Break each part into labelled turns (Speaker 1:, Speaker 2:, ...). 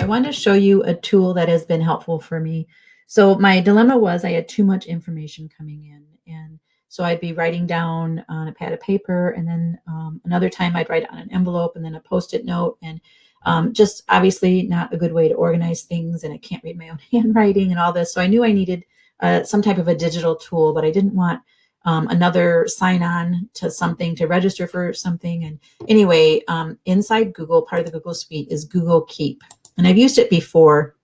Speaker 1: I wanted to show you a tool that has been helpful for me. So my dilemma was I had too much information coming in. And so I'd be writing down on a pad of paper, and then another time I'd write on an envelope and then a Post-it note. And just obviously not a good way to organize things. And I can't read my own handwriting and all this. So I knew I needed some type of a digital tool, but I didn't want another sign on to something to register for something. And anyway, inside Google, part of the Google suite is Google Keep. And I've used it before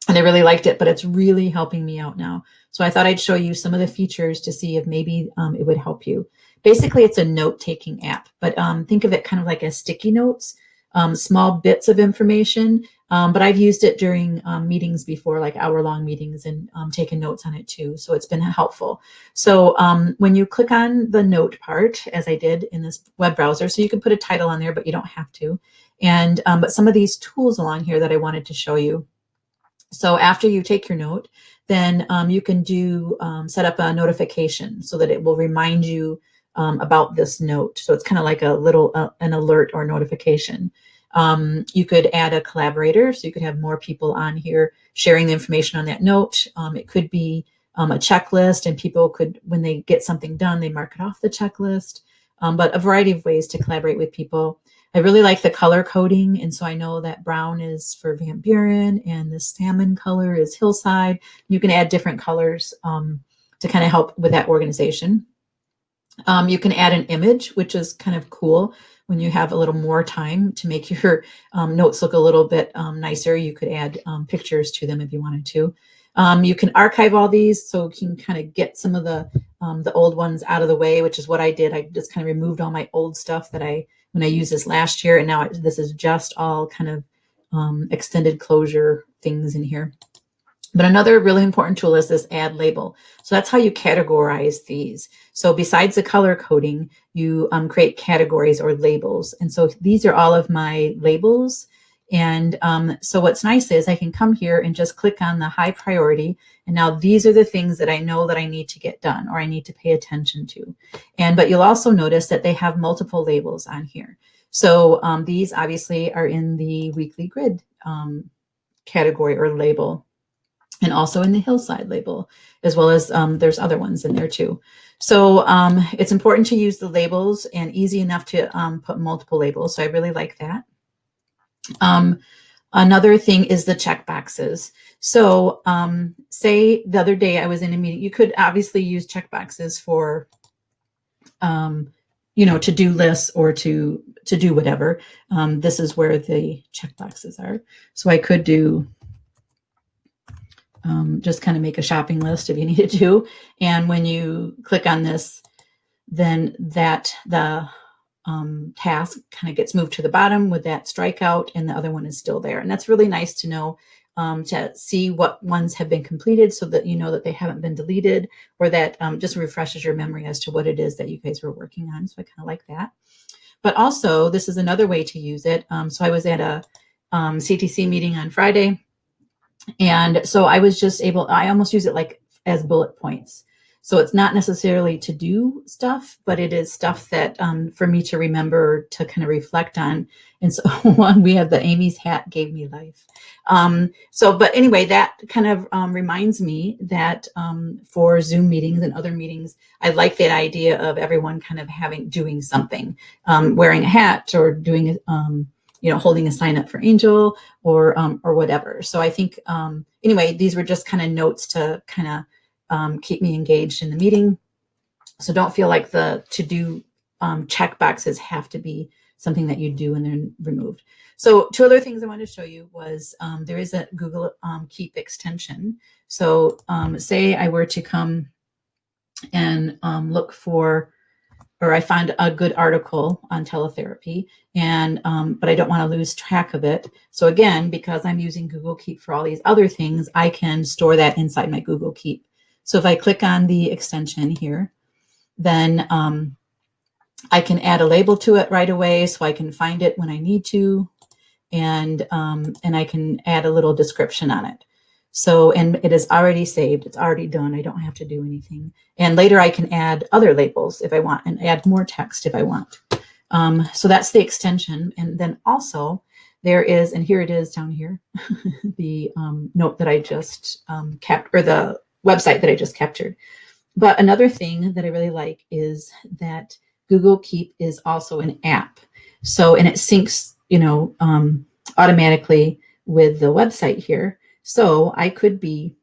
Speaker 1: and I really liked it, but it's really helping me out now. So I thought I'd show you some of the features to see if maybe it would help you. Basically, it's a note-taking app, but think of it kind of like as sticky notes, small bits of information. But I've used it during meetings before, like hour-long meetings, and taken notes on it too. So it's been helpful. So when you click on the note part, as I did in this web browser, so you can put a title on there, but you don't have to. And but some of these tools along here that I wanted to show you. So after you take your note, then you can do set up a notification so that it will remind you about this note. So it's kind of like a little an alert or notification. You could add a collaborator, so you could have more people on here sharing the information on that note. It could be a checklist, and people could, when they get something done, they mark it off the checklist. But a variety of ways to collaborate with people. I really like the color coding, and so I know that brown is for Van Buren and the salmon color is Hillside. You can add different colors to kind of help with that organization. You can add an image, which is kind of cool when you have a little more time to make your notes look a little bit nicer. You could add pictures to them if you wanted to. You can archive all these, so you can kind of get some of the old ones out of the way, which is what I did. I just kind of removed all my old stuff that when I used this last year, and now this is just all kind of extended closure things in here. But another really important tool is this add label. So that's how you categorize these. So besides the color coding, you create categories or labels. And so these are all of my labels. And so what's nice is I can come here and just click on the high priority. And now these are the things that I know that I need to get done or I need to pay attention to. But you'll also notice that they have multiple labels on here. So these obviously are in the weekly grid category or label, and also in the Hillside label, as well as there's other ones in there too. So it's important to use the labels and easy enough to put multiple labels. So I really like that. Another thing is the checkboxes. So say the other day I was in a meeting, you could obviously use checkboxes for, to-do lists or to do whatever. This is where the checkboxes are. So I could do just kind of make a shopping list if you needed to. And when you click on this, then the task kind of gets moved to the bottom with that strikeout, and the other one is still there. And that's really nice to know, to see what ones have been completed so that you know that they haven't been deleted, or that just refreshes your memory as to what it is that you guys were working on. So I kind of like that. But also, this is another way to use it. So I was at a CTC meeting on Friday, and so I was just I almost use it like as bullet points. So it's not necessarily to do stuff, but it is stuff that for me to remember, to kind of reflect on. And so we have the Amy's hat gave me life. But anyway, that kind of reminds me that for Zoom meetings and other meetings, I like that idea of everyone kind of doing something, wearing a hat or doing holding a sign up for Angel or whatever. So I think, anyway, these were just kind of notes to kind of keep me engaged in the meeting. So don't feel like the to-do check boxes have to be something that you do and then removed. So two other things I wanted to show you was there is a Google Keep extension. So say I were to come and look for, or I find a good article on teletherapy, and but I don't want to lose track of it. So again, because I'm using Google Keep for all these other things, I can store that inside my Google Keep. So if I click on the extension here, then I can add a label to it right away, so I can find it when I need to, and I can add a little description on it. So, and it is already saved. It's already done. I don't have to do anything. And later I can add other labels if I want, and add more text if I want. So that's the extension. And then also there is, and here it is down here, the note that I just kept, or the website that I just captured. But another thing that I really like is that Google Keep is also an app. So, and it syncs, automatically with the website here. So I could be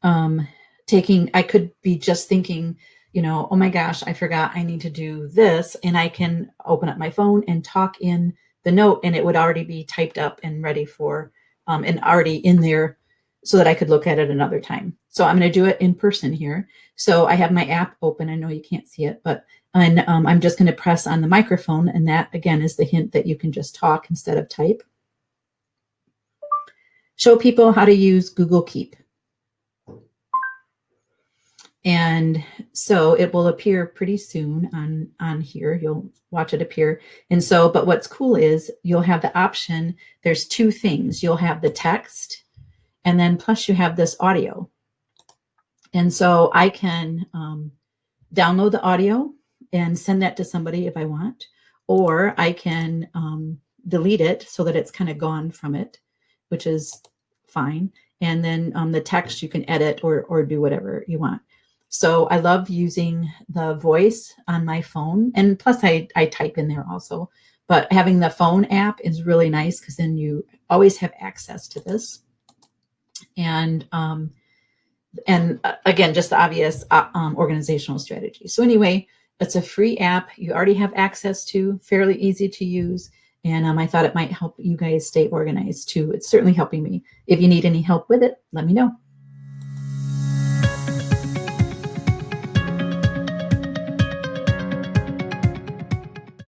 Speaker 1: I could be just thinking, oh my gosh, I forgot I need to do this. And I can open up my phone and talk in the note, and it would already be typed up and ready for, and already in there so that I could look at it another time. So I'm going to do it in person here. So I have my app open. I know you can't see it, but I'm just going to press on the microphone. And that, again, is the hint that you can just talk instead of type. Show people how to use Google Keep. And so it will appear pretty soon on here. You'll watch it appear. And so, but what's cool is you'll have the option. There's two things. You'll have the text, and then plus you have this audio. And so I can download the audio and send that to somebody if I want, or I can delete it so that it's kind of gone from it, which is fine. And then the text you can edit or do whatever you want. So I love using the voice on my phone, and plus I type in there also. But having the phone app is really nice because then you always have access to this. And again, just the obvious organizational strategy. So anyway, it's a free app you already have access to, fairly easy to use. And I thought it might help you guys stay organized too. It's certainly helping me. If you need any help with it, let me know.